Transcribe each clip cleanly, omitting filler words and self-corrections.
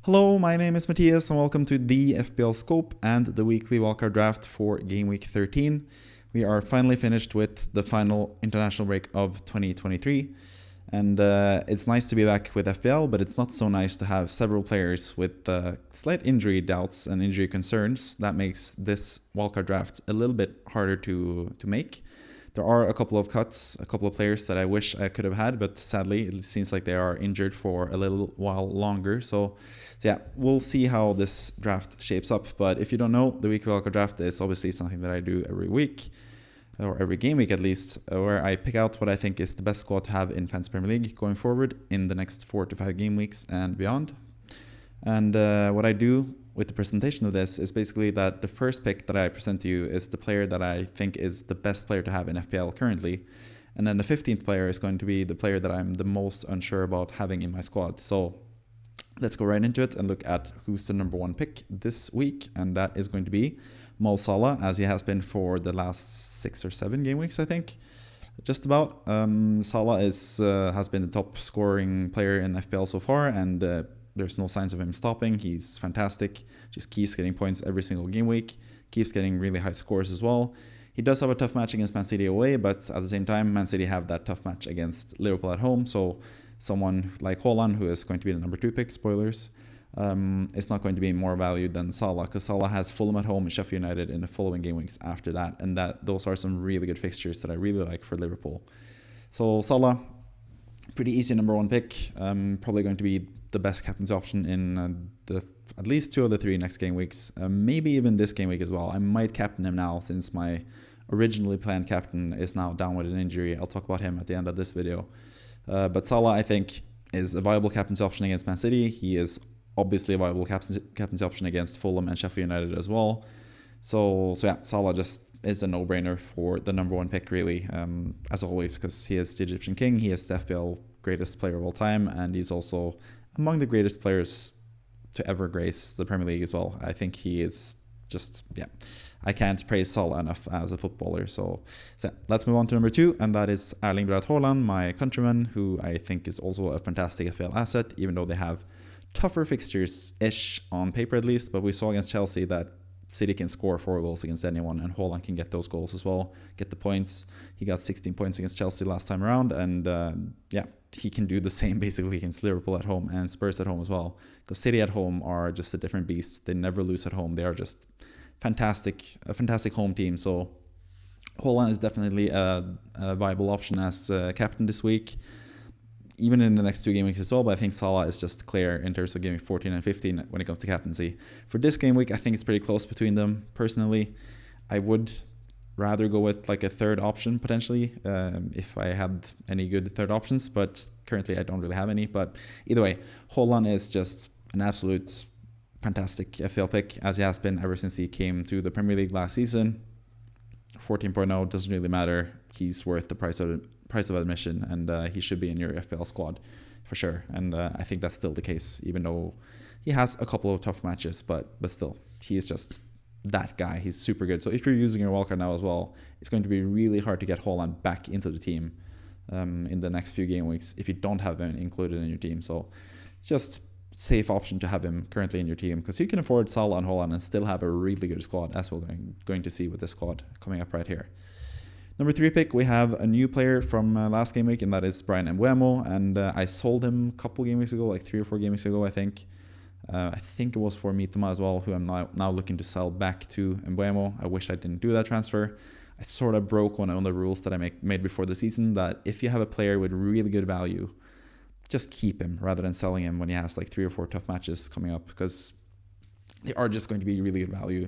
Hello, my name is Matthias and welcome to the FPL Scope and the weekly wildcard draft for Game Week 13. We are finally finished with the final international break of 2023 and it's nice to be back with FPL, but it's not so nice to have several players with slight injury doubts and injury concerns. That makes this wildcard draft a little bit harder to make. There are a couple of cuts, a couple of players that I wish I could have had, but sadly it seems like they are injured for a little while longer. So yeah, we'll see how this draft shapes up. But if you don't know, the weekly wildcard draft is obviously something that I do every week, or every game week at least, where I pick out what I think is the best squad to have in Fantasy Premier League going forward in the next 4 to 5 game weeks and beyond. And what I do with the presentation of this is basically that the first pick that I present to you is the player that I think is the best player to have in FPL currently. And then the 15th player is going to be the player that I'm the most unsure about having in my squad. So let's go right into it and look at who's the number one pick this week. And that is going to be Mo Salah, as he has been for the last 6 or 7 game weeks, I think. Just about. Salah has been the top scoring player in FPL so far, and there's no signs of him stopping. He's fantastic. Just keeps getting points every single game week. Keeps getting really high scores as well. He does have a tough match against Man City away, but at the same time, Man City have that tough match against Liverpool at home. So someone like Haaland, who is going to be the number 2 pick, spoilers, is not going to be more valued than Salah, because Salah has Fulham at home and Sheffield United in the following game weeks after that. And those are some really good fixtures that I really like for Liverpool. So Salah, pretty easy number 1 pick. Probably going to be the best captain's option in at least 2 of the 3 next game weeks, maybe even this game week as well. I might captain him now since my originally planned captain is now down with an injury. I'll talk about him at the end of this video. But Salah, I think, is a viable captain's option against Man City. He is obviously a viable captain's option against Fulham and Sheffield United as well. So yeah, Salah just is a no-brainer for the number 1 pick, really, as always, because he is the Egyptian king. He is the FPL greatest player of all time, and he's also among the greatest players to ever grace the Premier League as well. I think he is just, yeah, I can't praise Salah enough as a footballer. So let's move on to number 2, and that is Erling Braut Haaland, my countryman, who I think is also a fantastic FPL asset, even though they have tougher fixtures-ish on paper at least. But we saw against Chelsea that City can score 4 goals against anyone, and Haaland can get those goals as well, get the points. He got 16 points against Chelsea last time around, and yeah, he can do the same basically against Liverpool at home and Spurs at home as well, because City at home are just a different beast. They never lose at home. They are just a fantastic home team. So Haaland is definitely a viable option as captain this week, even in the next 2 game weeks as well. But I think Salah is just clear in terms of game week 14 and 15 when it comes to captaincy. For this game week, I think it's pretty close between them. Personally, I would rather go with like a third option potentially, if I had any good third options, but currently I don't really have any. But either way, Haaland is just an absolute fantastic FPL pick, as he has been ever since he came to the Premier League last season. 14.0 doesn't really matter. He's worth the price of admission, and he should be in your FPL squad for sure. And I think that's still the case, even though he has a couple of tough matches, but still, he is just that guy. He's super good. So if you're using your wildcard now as well, it's going to be really hard to get Haaland back into the team in the next few game weeks if you don't have him included in your team. So it's just safe option to have him currently in your team, because you can afford Salah and Haaland and still have a really good squad, as we're going to see with this squad coming up right here. Number 3 pick, we have a new player from last game week, and that is Bryan, and I sold him a couple game weeks ago, like 3 or 4 game weeks ago, I think. I think it was for Mitoma as well, who I'm now looking to sell back to Mbeumo. I wish I didn't do that transfer. I sort of broke one of the rules that I made before the season, that if you have a player with really good value, just keep him rather than selling him when he has like 3 or 4 tough matches coming up, because they are just going to be really good value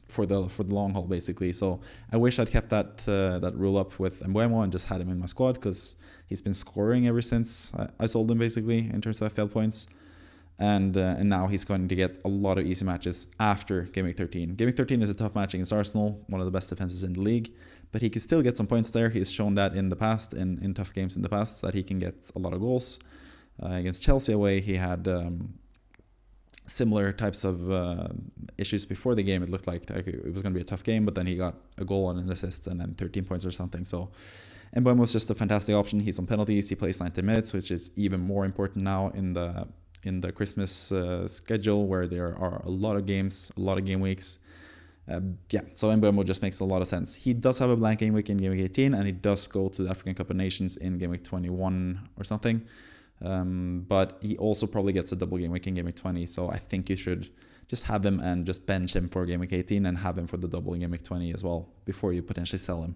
for the long haul, basically. So I wish I'd kept that rule up with Mbeumo and just had him in my squad, because he's been scoring ever since I sold him, basically, in terms of FPL points. And now he's going to get a lot of easy matches after Game Week 13. Game Week 13 is a tough match against Arsenal, one of the best defenses in the league, but he can still get some points there. He's shown that in the past, in tough games in the past, that he can get a lot of goals. Against Chelsea away, he had similar types of issues before the game. It looked like it was going to be a tough game, but then he got a goal and an assist and then 13 points or something. So Mbeumo was just a fantastic option. He's on penalties. He plays 90 minutes, which is even more important now in the in the Christmas schedule where there are a lot of games, a lot of game weeks. So Mbeumo just makes a lot of sense. He does have a blank game week in game week 18, and he does go to the African Cup of Nations in game week 21 or something. But he also probably gets a double game week in game week 20. So I think you should just have him and just bench him for game week 18 and have him for the double in game week 20 as well before you potentially sell him.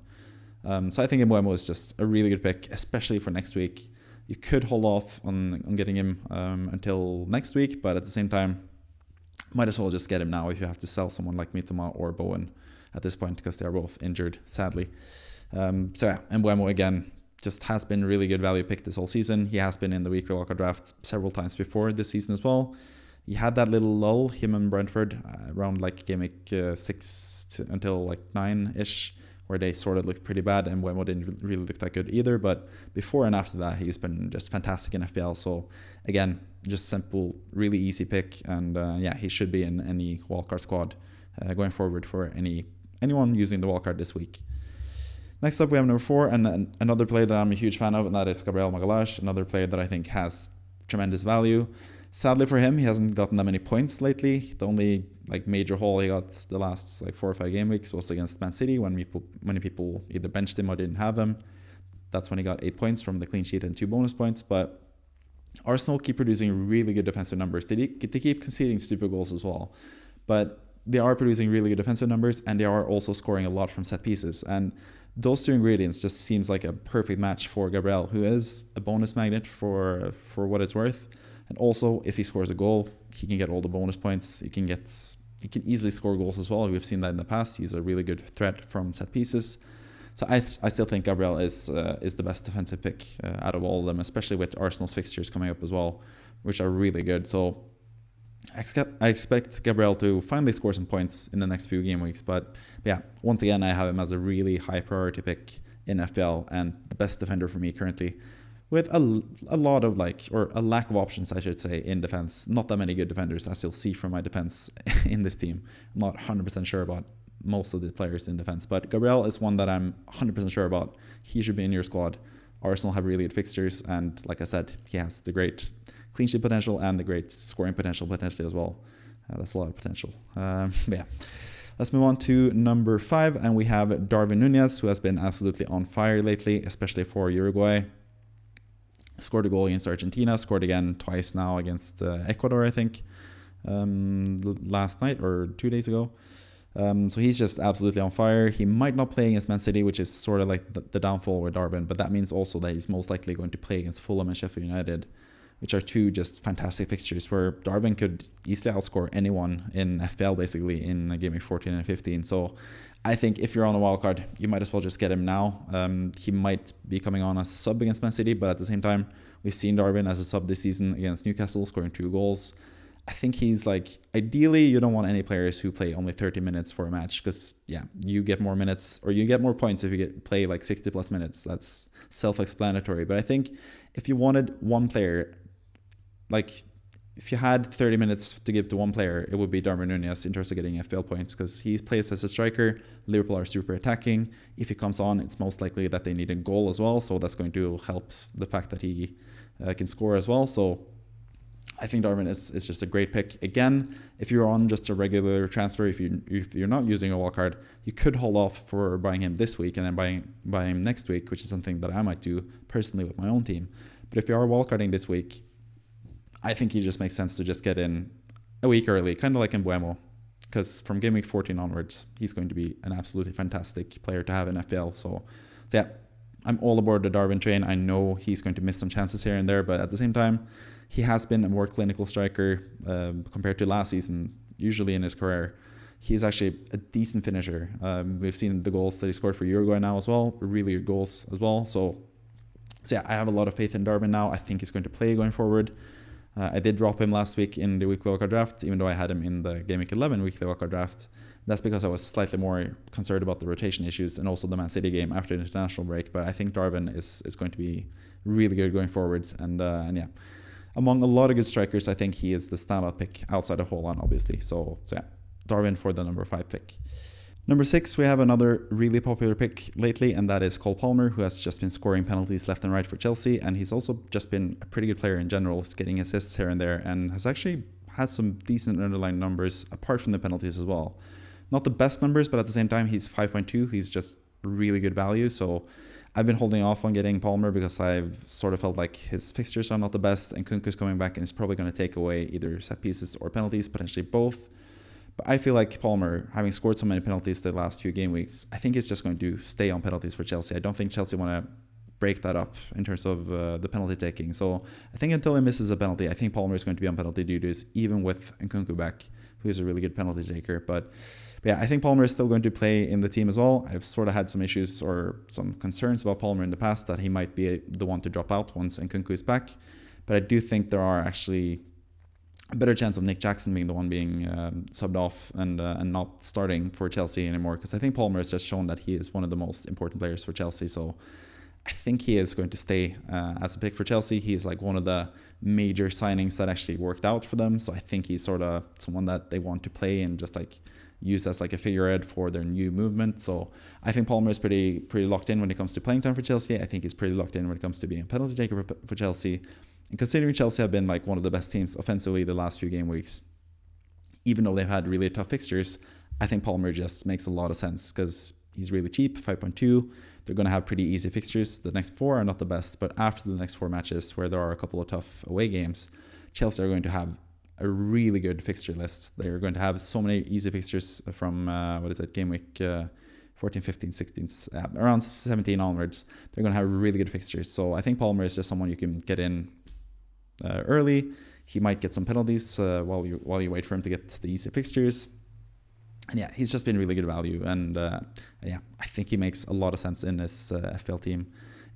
So I think Mbeumo is just a really good pick, especially for next week. You could hold off on getting him until next week, but at the same time, might as well just get him now if you have to sell someone like Mitoma or Bowen at this point, because they are both injured, sadly. Mbeumo again just has been a really good value pick this whole season. He has been in the weekly wildcard draft several times before this season as well. He had that little lull, him and Brentford, around like game week 6 until like 9-ish, where they sort of looked pretty bad, and Mbeumo didn't really look that good either. But before and after that, he's been just fantastic in FPL. So again, just simple, really easy pick, and he should be in any wildcard squad going forward for anyone using the wildcard this week. Next up, we have number 4, and another player that I'm a huge fan of, and that is Gabriel Magalhaes, another player that I think has tremendous value. Sadly for him, he hasn't gotten that many points lately. The only major haul he got the last 4 or 5 game weeks was against Man City, when many people either benched him or didn't have him. That's when he got 8 points from the clean sheet and 2 bonus points. But Arsenal keep producing really good defensive numbers. They keep conceding stupid goals as well, but they are producing really good defensive numbers, and they are also scoring a lot from set pieces. And those 2 ingredients just seems like a perfect match for Gabriel, who is a bonus magnet for what it's worth. And also, if he scores a goal, he can get all the bonus points. He can easily score goals as well. We've seen that in the past. He's a really good threat from set pieces. So I still think Gabriel is the best defensive pick out of all of them, especially with Arsenal's fixtures coming up as well, which are really good. So I expect Gabriel to finally score some points in the next few game weeks. But yeah, once again, I have him as a really high priority pick in FPL and the best defender for me currently, with a lot of a lack of options, I should say, in defense. Not that many good defenders, as you'll see from my defense in this team. I'm not 100% sure about most of the players in defense, but Gabriel is one that I'm 100% sure about. He should be in your squad. Arsenal have really good fixtures, and like I said, he has the great clean sheet potential and the great scoring potential potentially as well. That's a lot of potential. Let's move on to number 5, and we have Darwin Nunez, who has been absolutely on fire lately, especially for Uruguay. Scored a goal against Argentina, scored again twice now against Ecuador, I think, last night or 2 days ago. So he's just absolutely on fire. He might not play against Man City, which is sort of like the downfall with Darwin, but that means also that he's most likely going to play against Fulham and Sheffield United, which are 2 just fantastic fixtures where Darwin could easily outscore anyone in FPL basically in game week 14 and 15. So I think if you're on a wildcard, you might as well just get him now. He might be coming on as a sub against Man City, but at the same time, we've seen Darwin as a sub this season against Newcastle, scoring 2 goals. I think he's ideally, you don't want any players who play only 30 minutes for a match, because you get more minutes, or you get more points if you play 60 plus minutes. That's self-explanatory. But I think if you wanted one player, if you had 30 minutes to give to one player, it would be Darwin Nunez in terms of getting FPL points, because he plays as a striker. Liverpool are super attacking. If he comes on, it's most likely that they need a goal as well, so that's going to help the fact that he can score as well. So I think Darwin is just a great pick. Again, if you're on just a regular transfer, if you're not using a wildcard, you could hold off for buying him this week and then buy him next week, which is something that I might do personally with my own team. But if you are wildcarding this week, I think it just makes sense to just get in a week early, kind of like Mbeumo, because from game week 14 onwards, he's going to be an absolutely fantastic player to have in FPL. So yeah, I'm all aboard the Darwin train. I know he's going to miss some chances here and there, but at the same time, he has been a more clinical striker compared to last season, usually in his career. He's actually a decent finisher. We've seen the goals that he scored for Uruguay now as well, really good goals as well. So yeah, I have a lot of faith in Darwin now. I think he's going to play going forward. I did drop him last week in the weekly wildcard draft, even though I had him in the Game Week 11 weekly wildcard draft. That's because I was slightly more concerned about the rotation issues and also the Man City game after the international break. But I think Darwin is going to be really good going forward. And yeah, among a lot of good strikers, I think he is the standout pick outside of Haaland, obviously. So yeah, Darwin for the number 5 pick. Number 6, we have another really popular pick lately, and that is Cole Palmer, who has just been scoring penalties left and right for Chelsea, and he's also just been a pretty good player in general, getting assists here and there, and has actually had some decent underlying numbers apart from the penalties as well. Not the best numbers, but at the same time, he's 5.2. He's just really good value, so I've been holding off on getting Palmer because I've sort of felt like his fixtures are not the best, and Kunku's coming back and is probably going to take away either set pieces or penalties, potentially both. But I feel like Palmer, having scored so many penalties the last few game weeks, I think he's just going to stay on penalties for Chelsea. I don't think Chelsea want to break that up in terms of the penalty taking. So I think until he misses a penalty, I think Palmer is going to be on penalty duties, even with Nkunku back, who is a really good penalty taker. But yeah, I think Palmer is still going to play in the team as well. I've sort of had some issues or some concerns about Palmer in the past that he might be the one to drop out once Nkunku is back. But I do think there are actually a better chance of Nick Jackson being the one being subbed off and not starting for Chelsea anymore, because I think Palmer has just shown that he is one of the most important players for Chelsea. So I think he is going to stay as a pick for Chelsea. He is like one of the major signings that actually worked out for them. So I think he's sort of someone that they want to play and just like use as like a figurehead for their new movement. So I think Palmer is pretty locked in when it comes to playing time for Chelsea. I think he's pretty locked in when it comes to being a penalty taker for Chelsea. And considering Chelsea have been like one of the best teams offensively the last few game weeks, even though they've had really tough fixtures, I think Palmer just makes a lot of sense because he's really cheap, 5.2. They're going to have pretty easy fixtures. The next 4 are not the best, but after the next 4 matches where there are a couple of tough away games, Chelsea are going to have a really good fixture list. They're going to have so many easy fixtures from, game week 14, 15, 16, around 17 onwards. They're going to have really good fixtures. So I think Palmer is just someone you can get in early. He might get some penalties while you wait for him to get the easy fixtures. And yeah, he's just been really good value. And I think he makes a lot of sense in this FPL team,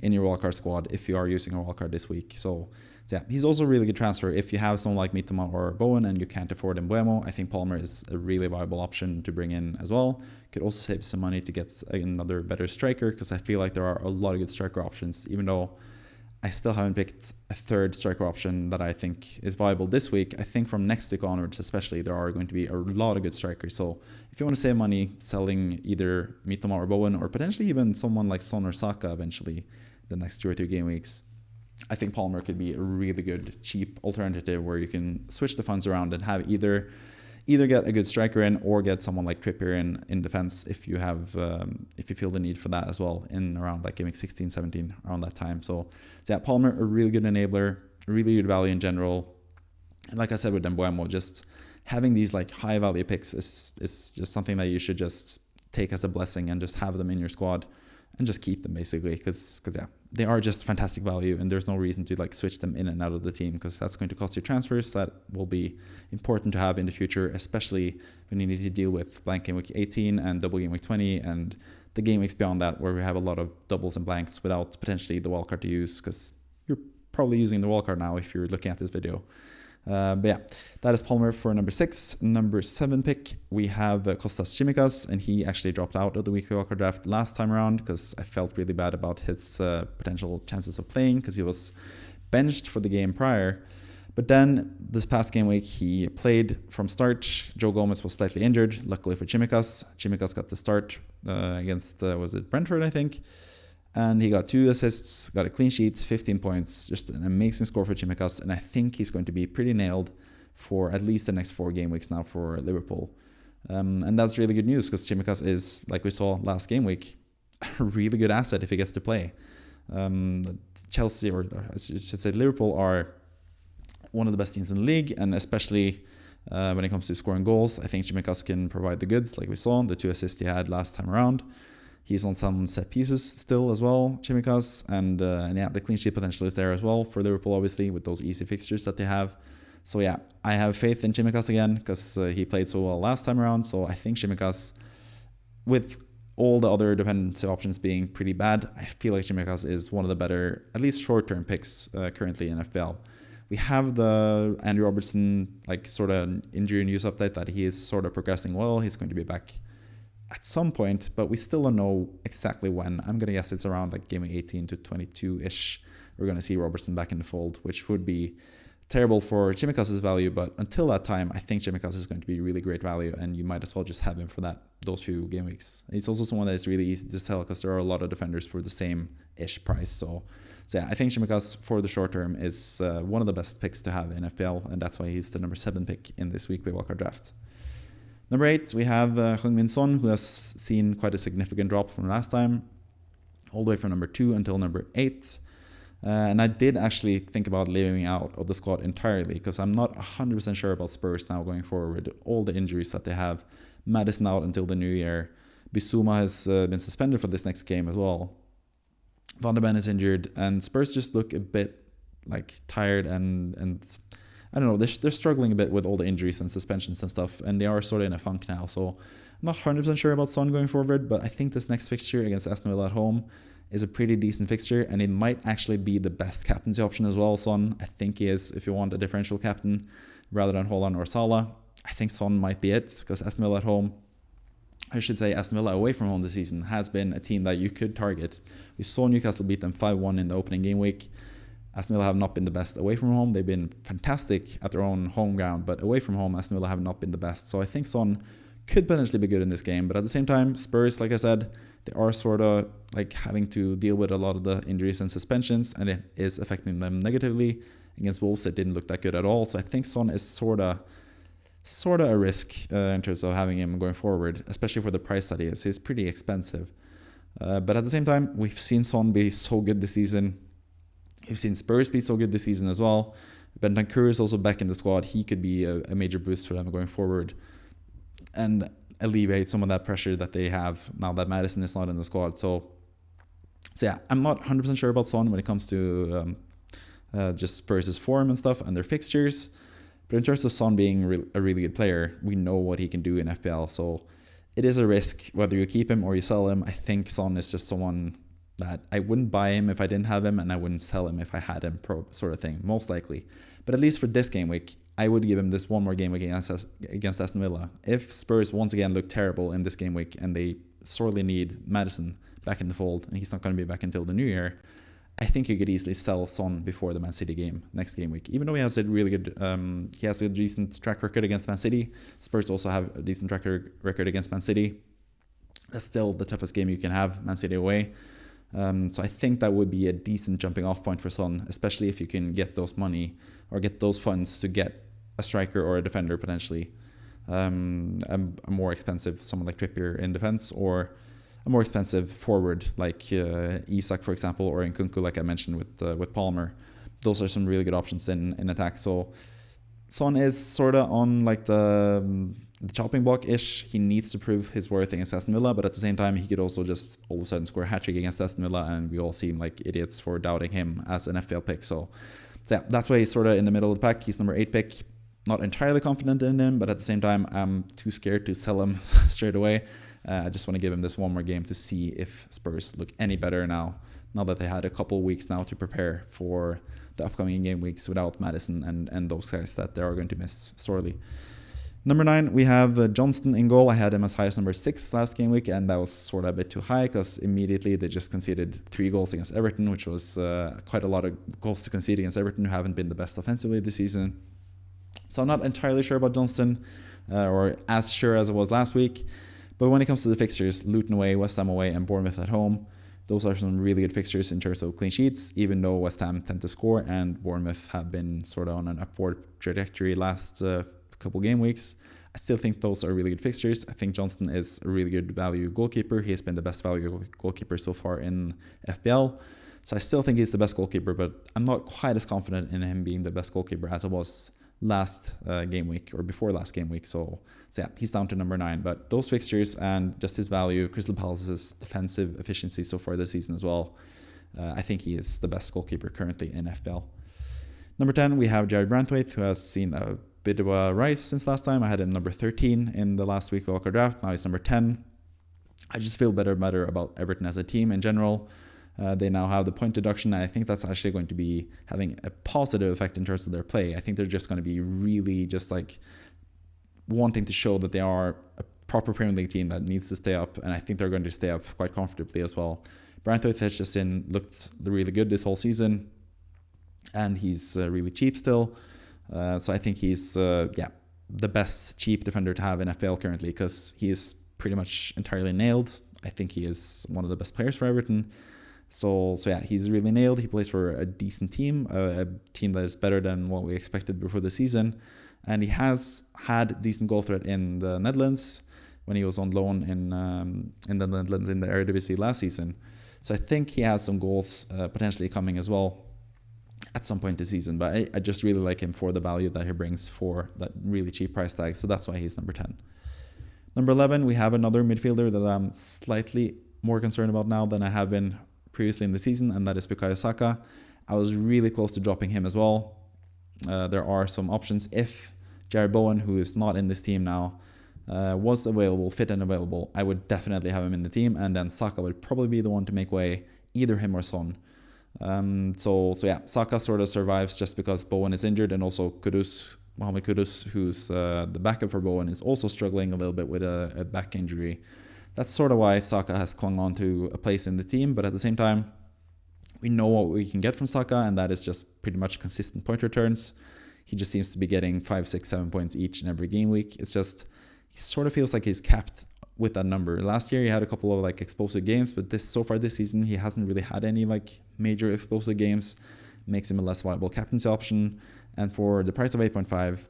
in your wildcard squad, if you are using a wildcard this week. So yeah, he's also a really good transfer. If you have someone like Mitoma or Bowen and you can't afford Mbuemo, I think Palmer is a really viable option to bring in as well. Could also save some money to get another better striker, because I feel like there are a lot of good striker options, even though I still haven't picked a third striker option that I think is viable this week. I think from next week onwards, especially, there are going to be a lot of good strikers. So if you want to save money selling either Mitoma or Bowen, or potentially even someone like Son or Saka eventually the next 2 or 3 game weeks, I think Palmer could be a really good, cheap alternative where you can switch the funds around and have either get a good striker in or get someone like Trippier in defense if you have if you feel the need for that as well in around like game week 16, 17, around that time. So yeah, Palmer, a really good enabler, really good value in general. And like I said with Mbuemo, just having these like high value picks is just something that you should just take as a blessing and just have them in your squad and just keep them basically, because yeah, they are just fantastic value, and there's no reason to like switch them in and out of the team, because that's going to cost you transfers that will be important to have in the future, especially when you need to deal with blank game week 18 and double game week 20 and the game weeks beyond that, where we have a lot of doubles and blanks without potentially the wildcard to use, because you're probably using the wildcard now if you're looking at this video. But yeah, that is Palmer for number 6. Number 7 pick, we have Kostas Tsimikas, and he actually dropped out of the weekly wildcard draft last time around because I felt really bad about his potential chances of playing, because he was benched for the game prior. But then this past game week, he played from start. Joe Gomez was slightly injured. Luckily for Tsimikas, Tsimikas got the start against, was it Brentford, I think? And he got 2 assists, got a clean sheet, 15 points, just an amazing score for Tsimikas. And I think he's going to be pretty nailed for at least the next 4 game weeks now for Liverpool. And that's really good news, because Tsimikas is, like we saw last game week, a really good asset if he gets to play. Chelsea, or I should say Liverpool, are one of the best teams in the league, and especially when it comes to scoring goals, I think Tsimikas can provide the goods, like we saw, the 2 assists he had last time around. He's on some set pieces still as well, Tsimikas, and yeah, the clean sheet potential is there as well for Liverpool, obviously, with those easy fixtures that they have. So yeah, I have faith in Tsimikas again, because he played so well last time around. So I think Tsimikas, with all the other defensive options being pretty bad, I feel like Tsimikas is one of the better, at least short-term picks currently in FPL. We have the Andrew Robertson like sort of injury news update that he is sort of progressing well. He's going to be back at some point, but we still don't know exactly when. I'm going to guess it's around like game 18 to 22-ish. We're going to see Robertson back in the fold, which would be terrible for Chimicas's value, but until that time, I think Chimicas is going to be really great value, and you might as well just have him for those few game weeks. It's also someone that is really easy to sell because there are a lot of defenders for the same-ish price. So yeah, I think Chimicas for the short term is one of the best picks to have in FPL, and that's why he's the number 7 pick in this weekly wildcard draft. Number 8, we have Heung-min Son, who has seen quite a significant drop from last time, all the way from number 2 until number 8. And I did actually think about leaving out of the squad entirely because I'm not 100% sure about Spurs now going forward. All the injuries that they have. Maddison out until the new year. Bissouma has been suspended for this next game as well. Van de Ven is injured, and Spurs just look a bit like tired and I don't know, they're struggling a bit with all the injuries and suspensions and stuff, and they are sort of in a funk now. So I'm not 100% sure about Son going forward, but I think this next fixture against Aston Villa at home is a pretty decent fixture, and it might actually be the best captaincy option as well. Son, I think he is, if you want a differential captain rather than Haaland or Salah. I think Son might be it, because Aston Villa at home, I should say Aston Villa away from home this season, has been a team that you could target. We saw Newcastle beat them 5-1 in the opening game week. Aston Villa have not been the best away from home. They've been fantastic at their own home ground, but away from home, Aston Villa have not been the best. So I think Son could potentially be good in this game, but at the same time, Spurs, like I said, they are sort of like having to deal with a lot of the injuries and suspensions, and it is affecting them negatively. Against Wolves, it didn't look that good at all. So I think Son is sort of a risk in terms of having him going forward, especially for the price that he is. He's pretty expensive. But at the same time, we've seen Son be so good this season. We've seen Spurs be so good this season as well. Bentancur is also back in the squad. He could be a major boost for them going forward and alleviate some of that pressure that they have now that Maddison is not in the squad. So yeah, I'm not 100% sure about Son when it comes to just Spurs' form and stuff and their fixtures. But in terms of Son being a really good player, we know what he can do in FPL. So it is a risk whether you keep him or you sell him. I think Son is just someone that I wouldn't buy him if I didn't have him, and I wouldn't sell him if I had him, sort of thing, most likely. But at least for this game week, I would give him this one more game week against Aston Villa. If Spurs once again look terrible in this game week and they sorely need Maddison back in the fold, and he's not going to be back until the new year, I think you could easily sell Son before the Man City game next game week. Even though he has a really good, he has a decent track record against Man City. Spurs also have a decent track record against Man City. That's still the toughest game you can have, Man City away. So I think that would be a decent jumping off point for Son, especially if you can get those money or get those funds to get a striker or a defender potentially. A more expensive, someone like Trippier in defense, or a more expensive forward like Isak, for example, or Nkunku, like I mentioned with Palmer. Those are some really good options in attack. So Son is sort of on like the chopping block-ish. He needs to prove his worth against Aston Villa, but at the same time, he could also just all of a sudden score a hat-trick against Aston Villa, and we all seem like idiots for doubting him as an FPL pick. So yeah, that's why he's sort of in the middle of the pack. He's number 8 pick. Not entirely confident in him, but at the same time, I'm too scared to sell him straight away. I just want to give him this one more game to see if Spurs look any better now that they had a couple of weeks now to prepare for the upcoming game weeks without Maddison and those guys that they are going to miss sorely. Number 9, we have Johnston in goal. I had him as high as number 6 last game week, and that was sort of a bit too high because immediately they just conceded 3 goals against Everton, which was quite a lot of goals to concede against Everton, who haven't been the best offensively this season. So I'm not entirely sure about Johnston, or as sure as I was last week. But when it comes to the fixtures, Luton away, West Ham away, and Bournemouth at home, those are some really good fixtures in terms of clean sheets, even though West Ham tend to score and Bournemouth have been sort of on an upward trajectory last couple game weeks. I still think those are really good fixtures. I think Johnston is a really good value goalkeeper. He has been the best value goalkeeper so far in FPL. So I still think he's the best goalkeeper, but I'm not quite as confident in him being the best goalkeeper as I was last game week or before last game week. So yeah, he's down to number 9. But those fixtures and just his value, Crystal Palace's defensive efficiency so far this season as well, I think he is the best goalkeeper currently in FPL. Number 10, we have Jared Branthwaite, who has seen a bit of a rise since last time. I had him number 13 in the last week Wildcard draft. Now he's number 10. I just feel better about Everton as a team in general. They now have the point deduction, and I think that's actually going to be having a positive effect in terms of their play. I think they're just going to be really just like wanting to show that they are a proper Premier League team that needs to stay up, and I think they're going to stay up quite comfortably as well. Branthwaite has just looked really good this whole season, and he's really cheap still. So I think he's the best cheap defender to have in FPL currently, because he is pretty much entirely nailed. I think he is one of the best players for Everton. So yeah, he's really nailed. He plays for a decent team, a team that is better than what we expected before the season. And he has had decent goal threat in the Netherlands when he was on loan in the Netherlands in the Eredivisie last season. So I think he has some goals potentially coming as well at some point this season. But I just really like him for the value that he brings for that really cheap price tag. So that's why he's number 10. Number 11, we have another midfielder that I'm slightly more concerned about now than I have been previously in the season, and that is Bukayo Saka. I was really close to dropping him as well. There are some options. If Jared Bowen, who is not in this team now, was available, fit and available, I would definitely have him in the team, and then Saka would probably be the one to make way, either him or Son. So yeah, Saka sort of survives just because Bowen is injured, and also Mohamed Kudus, who's the backup for Bowen, is also struggling a little bit with a back injury. That's sort of why Saka has clung on to a place in the team, but at the same time, we know what we can get from Saka, and that is just pretty much consistent point returns. He just seems to be getting 5, 6, 7 points each and every game week. It's just, he sort of feels like he's capped with that number. Last year he had a couple of explosive games, but so far this season he hasn't really had any major explosive games. Makes him a less viable captaincy option. And for the price of 8.5,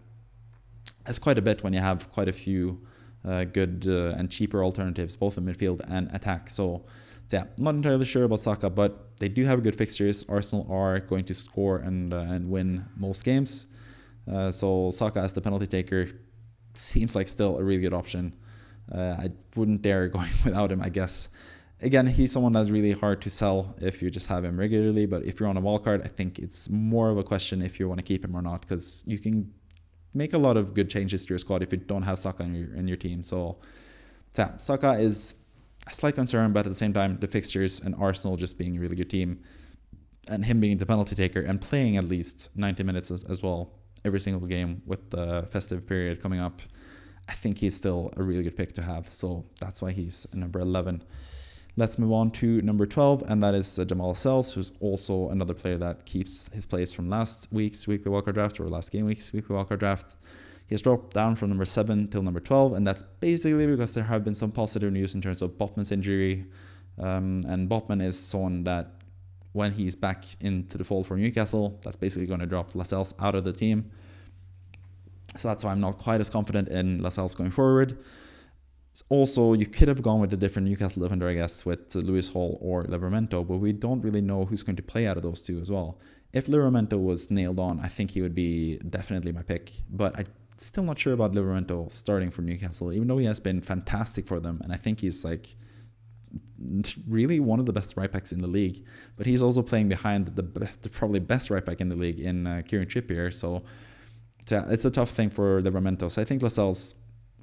that's quite a bit when you have quite a few good and cheaper alternatives, both in midfield and attack. So yeah, not entirely sure about Saka, but they do have good fixtures. Arsenal are going to score and win most games. So Saka as the penalty taker seems like still a really good option. I wouldn't dare going without him, I guess. Again, he's someone that's really hard to sell if you just have him regularly, but if you're on a wildcard, I think it's more of a question if you want to keep him or not, because you can make a lot of good changes to your squad if you don't have Saka in your team. So yeah, Saka is a slight concern, but at the same time, the fixtures and Arsenal just being a really good team, and him being the penalty taker and playing at least 90 minutes as well every single game with the festive period coming up, I think he's still a really good pick to have. So that's why he's number 11. Let's move on to number 12, and that is Jamal Lascelles, who's also another player that keeps his place from last week's weekly wildcard draft, or last game week's weekly wildcard draft. He has dropped down from number 7 till number 12, and that's basically because there have been some positive news in terms of Botman's injury. And Botman is someone that, when he's back into the fold for Newcastle, that's basically going to drop Lascelles out of the team. So that's why I'm not quite as confident in Lascelles going forward. Also, you could have gone with a different Newcastle defender, I guess, with Lewis Hall or Livramento, but we don't really know who's going to play out of those two as well. If Livramento was nailed on, I think he would be definitely my pick, but I'm still not sure about Livramento starting for Newcastle, even though he has been fantastic for them, and I think he's really one of the best right backs in the league. But he's also playing behind the probably best right back in the league in Kieran Trippier, so yeah, it's a tough thing for Livramento. So I think Lascelles,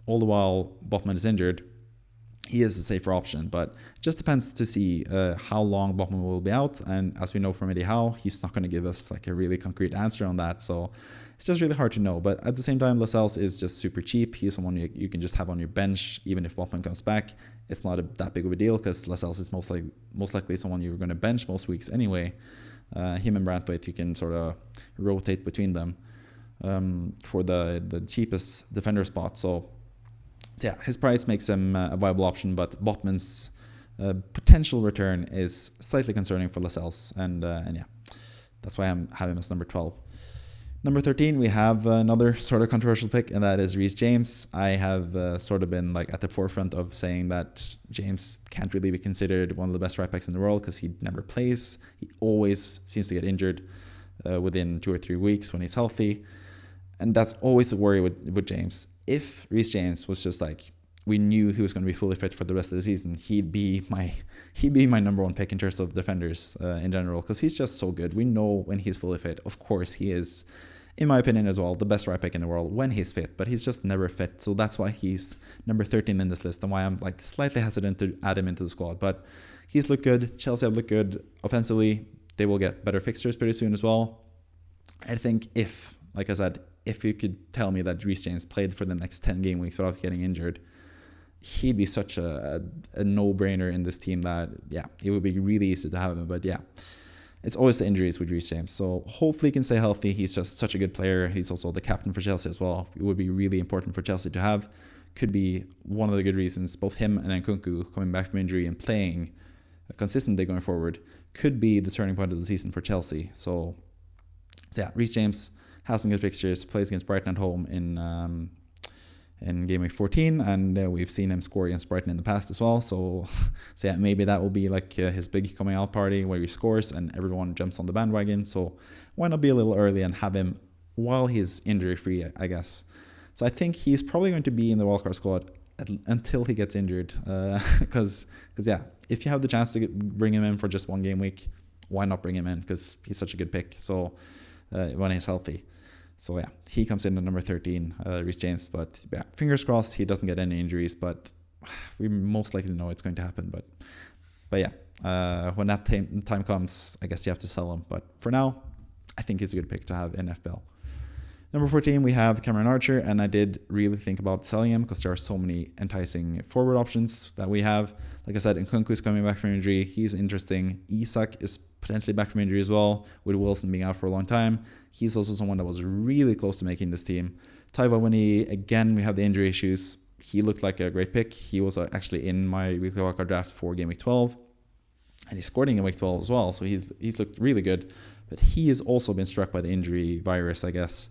all the while Botman is injured, he is a safer option, but it just depends to see how long Botman will be out. And as we know from Eddie Howe, he's not going to give us a really concrete answer on that. So it's just really hard to know. But at the same time, Lascelles is just super cheap. He's someone you can just have on your bench, even if Botman comes back. It's not that big of a deal because Lascelles is most likely someone you're going to bench most weeks anyway. Him and Branthwaite, you can sort of rotate between them for the cheapest defender spot. So yeah, his price makes him a viable option, but Botman's potential return is slightly concerning for Lascelles, and yeah, that's why I'm having him as number 12. Number 13, we have another sort of controversial pick, and that is Reece James. I have sort of been at the forefront of saying that James can't really be considered one of the best right backs in the world because he never plays. He always seems to get injured within 2 or 3 weeks when he's healthy, and that's always the worry with James. If Reece James was just we knew he was going to be fully fit for the rest of the season, he'd be my number 1 pick in terms of defenders in general, because he's just so good. We know when he's fully fit. Of course, he is, in my opinion as well, the best right back in the world when he's fit, but he's just never fit. So that's why he's number 13 in this list, and why I'm slightly hesitant to add him into the squad. But he's looked good. Chelsea have looked good offensively. They will get better fixtures pretty soon as well. I think if you could tell me that Reece James played for the next 10 game weeks without getting injured, he'd be such a no-brainer in this team that, yeah, it would be really easy to have him. But yeah, it's always the injuries with Reece James. So hopefully he can stay healthy. He's just such a good player. He's also the captain for Chelsea as well. It would be really important for Chelsea to have. Could be one of the good reasons. Both him and Nkunku coming back from injury and playing consistently going forward could be the turning point of the season for Chelsea. So yeah, Reece James has some good fixtures, plays against Brighton at home in game week 14, and we've seen him score against Brighton in the past as well. So yeah, maybe that will be like his big coming out party where he scores and everyone jumps on the bandwagon. So why not be a little early and have him while he's injury free, I guess. So I think he's probably going to be in the wildcard squad until he gets injured, because yeah, if you have the chance to bring him in for just one game week, why not bring him in? Because he's such a good pick. So when he's healthy. So yeah, he comes in at number 13, Reece James. But yeah, fingers crossed he doesn't get any injuries. But we most likely know it's going to happen. But yeah, when that time comes, I guess you have to sell him. But for now, I think it's a good pick to have in FPL. Number 14, we have Cameron Archer, and I did really think about selling him because there are so many enticing forward options that we have. Like I said, Nkunku is coming back from injury. He's interesting. Isak is potentially back from injury as well, with Wilson being out for a long time. He's also someone that was really close to making this team. Taiwo Winnie, again, we have the injury issues. He looked like a great pick. He was actually in my weekly wildcard draft for game week 12, and he scored in game week 12 as well. So he's looked really good, but he has also been struck by the injury virus, I guess.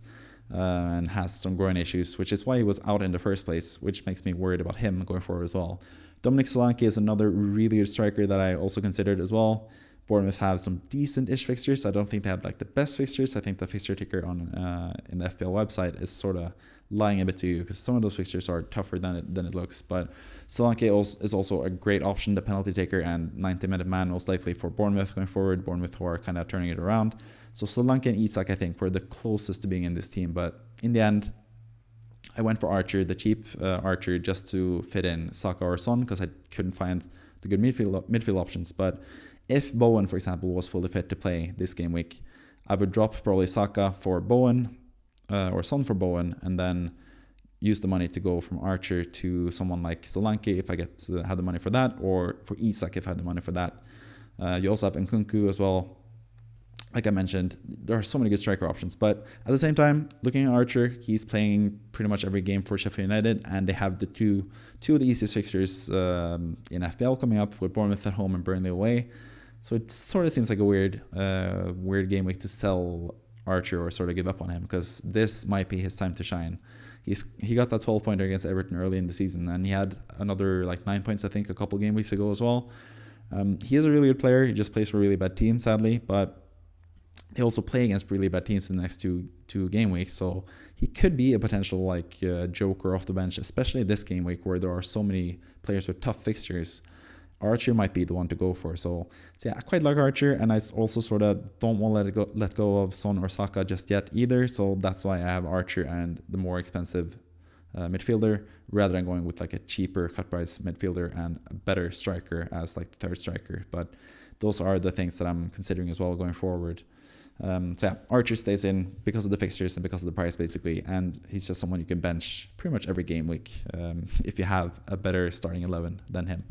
And has some groin issues, which is why he was out in the first place, which makes me worried about him going forward as well. Dominic Solanke is another really good striker that I also considered as well. Bournemouth have some decent-ish fixtures. I don't think they have like the best fixtures. I think the fixture ticker on in the FPL website is sort of lying a bit to you because some of those fixtures are tougher than it looks. But Solanke is also a great option, the penalty taker and 90-minute man most likely for Bournemouth going forward. Bournemouth who are kind of turning it around. So Solanke and Isak, I think, were the closest to being in this team. But in the end, I went for Archer, the cheap Archer, just to fit in Saka or Son because I couldn't find the good midfield options. But if Bowen, for example, was fully fit to play this game week, I would drop probably Saka for Bowen or Son for Bowen, and then use the money to go from Archer to someone like Solanke if I had the money for that, or for Isak if I had the money for that. You also have Nkunku as well. Like I mentioned, there are so many good striker options, but at the same time, looking at Archer, he's playing pretty much every game for Sheffield United, and they have the two of the easiest fixtures in FPL coming up with Bournemouth at home and Burnley away. So it sort of seems like a weird game week to sell Archer or sort of give up on him, because this might be his time to shine. He got that 12-pointer against Everton early in the season, and he had another like 9 points, I think, a couple game weeks ago as well. He is a really good player. He just plays for a really bad team, sadly, but they also play against really bad teams in the next two game weeks, so he could be a potential like joker off the bench, especially this game week where there are so many players with tough fixtures. Archer might be the one to go for. So yeah, I quite like Archer, and I also sort of don't want to let go of Son or Saka just yet either. So that's why I have Archer and the more expensive midfielder, rather than going with like a cheaper cut price midfielder and a better striker as like the third striker. But those are the things that I'm considering as well going forward. So yeah, Archer stays in because of the fixtures and because of the price basically, and he's just someone you can bench pretty much every game week if you have a better starting 11 than him.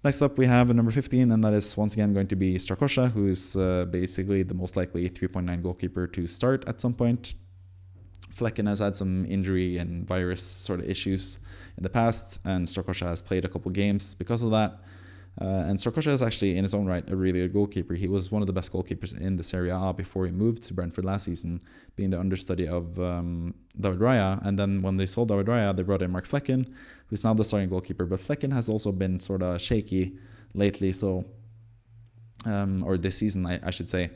Next up we have a number 15, and that is once again going to be Strakosha, who is basically the most likely 3.9 goalkeeper to start at some point. Flecken has had some injury and virus sort of issues in the past, and Strakosha has played a couple games because of that. And Strakosha is actually, in his own right, a really good goalkeeper. He was one of the best goalkeepers in the Serie A before he moved to Brentford last season, being the understudy of David Raya. And then when they sold David Raya, they brought in Mark Flecken, who's now the starting goalkeeper. But Flecken has also been sort of shaky lately, so or this season, I should say.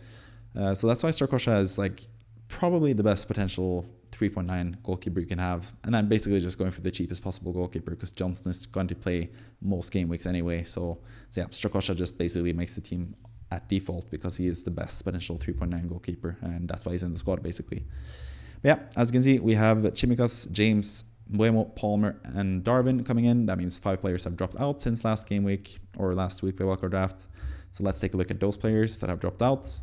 So that's why Strakosha is like probably the best potential 3.9 goalkeeper you can have, and I'm basically just going for the cheapest possible goalkeeper because Johnson is going to play most game weeks anyway. So yeah, Strakosha just basically makes the team at default because he is the best potential 3.9 goalkeeper, and that's why he's in the squad basically. But yeah, as you can see, we have Chimikas, James, Mbuemo, Palmer, and Darwin coming in. That means 5 players have dropped out since last game week or last weekly wildcard draft. So let's take a look at those players that have dropped out.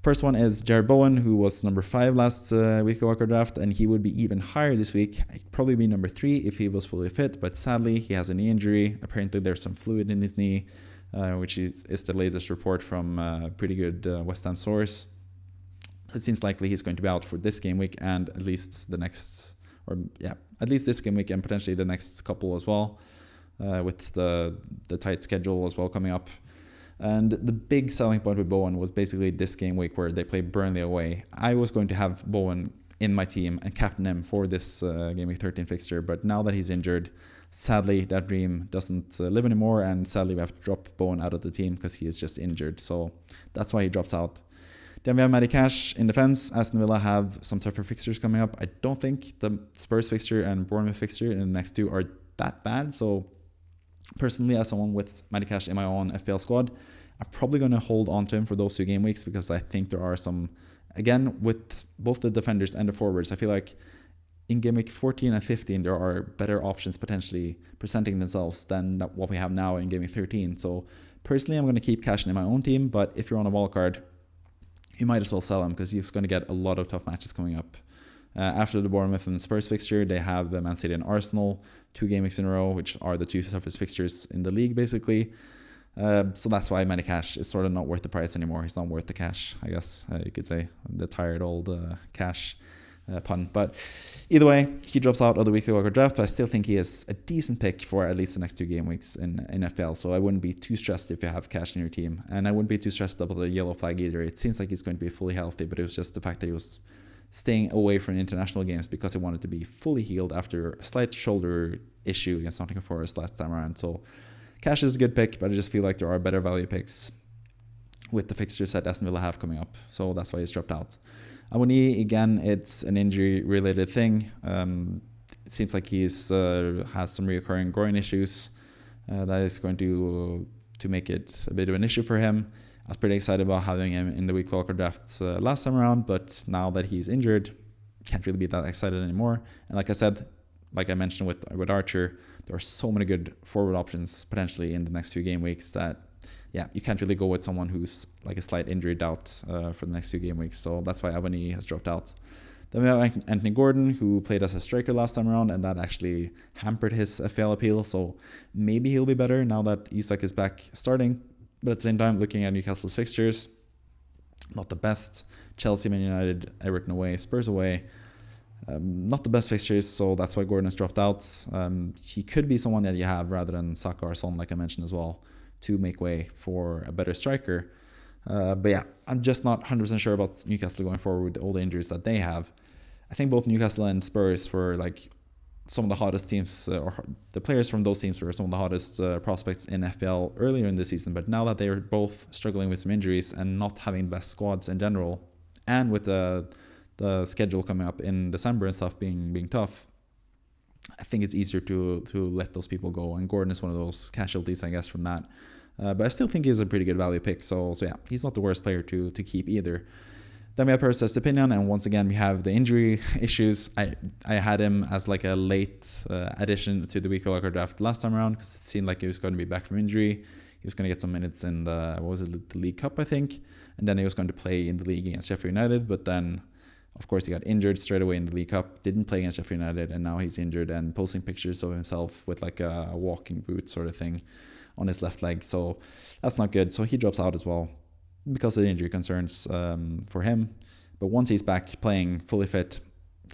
First one is Jared Bowen, who was number 5 last weekly wildcard draft, and he would be even higher this week. He'd probably be number 3 if he was fully fit, but sadly he has a knee injury. Apparently there's some fluid in his knee, which is the latest report from a pretty good West Ham source. It seems likely he's going to be out for this game week and at least the next, at least this game week and potentially the next couple as well, with the tight schedule as well coming up. And the big selling point with Bowen was basically this game week where they play Burnley away. I was going to have Bowen in my team and captain him for this game week 13 fixture, but now that he's injured, sadly that dream doesn't live anymore, and sadly we have to drop Bowen out of the team because he is just injured. So that's why he drops out. Then we have Matty Cash in defense. Aston Villa have some tougher fixtures coming up. I don't think the Spurs fixture and Bournemouth fixture in the next two are that bad. So personally, as someone with Matty Cash in my own FPL squad, I'm probably going to hold on to him for those 2 game weeks because I think there are some, again, with both the defenders and the forwards, I feel like in game week 14 and 15, there are better options potentially presenting themselves than what we have now in game week 13. So personally, I'm going to keep Cash in my own team, but if you're on a wildcard, you might as well sell him because he's going to get a lot of tough matches coming up. After the Bournemouth and the Spurs fixture, they have Man City and Arsenal, 2 game weeks in a row, which are the 2 toughest fixtures in the league, basically. So that's why Matty Cash is sort of not worth the price anymore. He's not worth the cash, I guess you could say. The tired old cash pun. But either way, he drops out of the weekly wildcard draft, but I still think he is a decent pick for at least the next 2 game weeks in FPL. So I wouldn't be too stressed if you have Cash in your team. And I wouldn't be too stressed about the yellow flag either. It seems like he's going to be fully healthy, but it was just the fact that he was staying away from international games because he wanted to be fully healed after a slight shoulder issue against Nottingham Forest last time around. So Cash is a good pick, but I just feel like there are better value picks with the fixtures that Aston Villa have coming up. So that's why he's dropped out. Awoniyi, again, it's an injury-related thing. It seems like he's has some recurring groin issues. That is going to make it a bit of an issue for him. I was pretty excited about having him in the weekly wildcard draft last time around, but now that he's injured, can't really be that excited anymore. And like I said, like I mentioned with Archer, there are so many good forward options potentially in the next 2 game weeks that, you can't really go with someone who's like a slight injury doubt for the next 2 game weeks. So that's why Awoniyi has dropped out. Then we have Anthony Gordon, who played as a striker last time around, and that actually hampered his FPL appeal. So maybe he'll be better now that Isak is back starting. But at the same time, looking at Newcastle's fixtures, not the best. Chelsea, Man United, Everton away, Spurs away. Not the best fixtures, so that's why Gordon has dropped out. He could be someone that you have rather than Saka or Son, like I mentioned as well, to make way for a better striker. But I'm just not 100% sure about Newcastle going forward with all the injuries that they have. I think both Newcastle and Spurs were like some of the hottest teams, or the players from those teams were some of the hottest prospects in FPL earlier in the season. But now that they are both struggling with some injuries and not having the best squads in general, and with the schedule coming up in December and stuff being tough, I think it's easier to let those people go. And Gordon is one of those casualties, I guess, from that. But I still think he's a pretty good value pick. So he's not the worst player to keep either. Then we have Perez Estepinian, and once again we have the injury issues. I had him as like a late addition to the weekly wildcard draft last time around because it seemed like he was going to be back from injury. He was going to get some minutes in the League Cup, I think, and then he was going to play in the league against Sheffield United. But then, of course, he got injured straight away in the League Cup. Didn't play against Sheffield United, and now he's injured and posting pictures of himself with like a walking boot sort of thing on his left leg. So that's not good. So he drops out as well because of the injury concerns for him. But once he's back playing fully fit,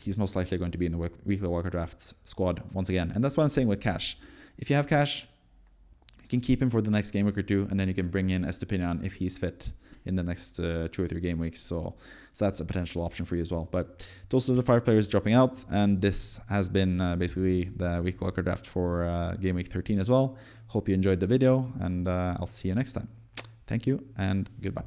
he's most likely going to be in the weekly wildcard draft squad once again. And that's what I'm saying with Cash. If you have Cash, you can keep him for the next game week or 2, and then you can bring in Estepinian if he's fit in the next 2 or 3 game weeks. So that's a potential option for you as well. But those are the 5 players dropping out, and this has been basically the weekly wildcard draft for game week 13 as well. Hope you enjoyed the video, and I'll see you next time. Thank you, and goodbye.